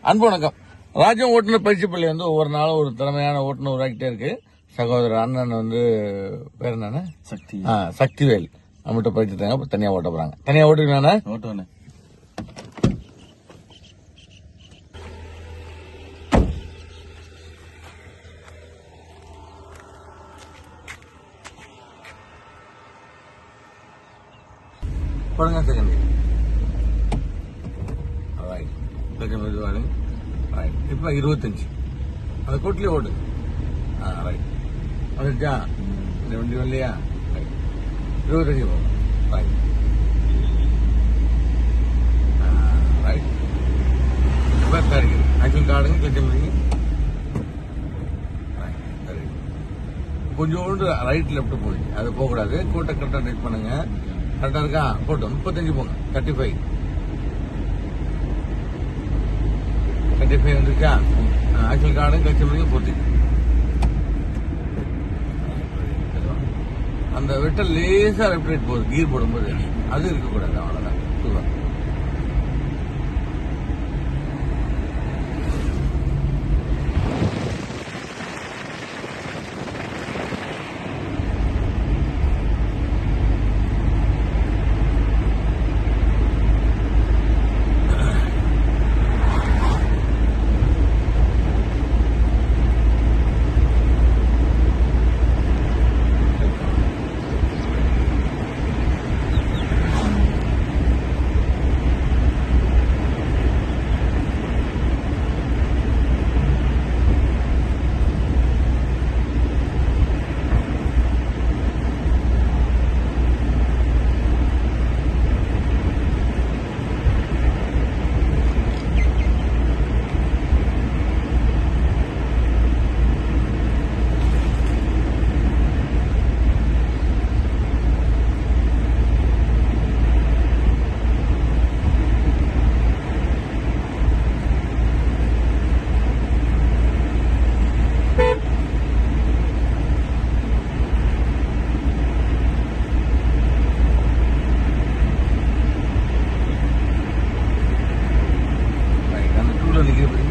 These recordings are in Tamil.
அன்பு வணக்கம். ராஜ்யம் ஓட்டுநர் பயிற்சி பள்ளி வந்து ஒவ்வொரு நாளும் ஒரு திறமையான ஓட்டுநர் உருவாக்கிட்டே இருக்கு. சகோதரர் அண்ணன் வந்து பேர் என்னன்னா சக்திவேல் நம்மகிட்ட பயிற்சி தாங்க. தனியா ஓட்ட போறாங்க. தனியா ஓட்டுவீங்கண்ணா? ஓட்டுவேண்ணே. போடுங்க செகண்ட். கொஞ்சம் மெதுவாடு. ரைட். இப்ப 25 அந்த கோட்லயே ஓடு. ரைட். வந்துச்சா? இந்த வண்டி வரலையா? ரைட். 25 போகும். ரைட். ரைட். இப்ப காடுங்க. ஆக்சுவல் காடுங்க கொஞ்சம் கொஞ்சோண்டு ரைட் லெப்ட் போகுது. அது போகக்கூடாது. கோட்டை கரெக்டா டைட் பண்ணுங்க. கரெக்டா இருக்கா? போட்டோம். 35 போங்க. 35 வந்துருக்கா? ஆக்சுவல் கார்டு கட்சி போட்டு அந்த வெட்டல் லேசா ரெப்ரேட் போகுது. கீர் போடும்போது அது இருக்கக்கூடாது. அவ்வளவுதான். சூப்பர்.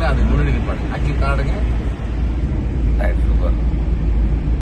அது முன்னாடி நிற்பாடு. ஆக்சுவல் காடுங்க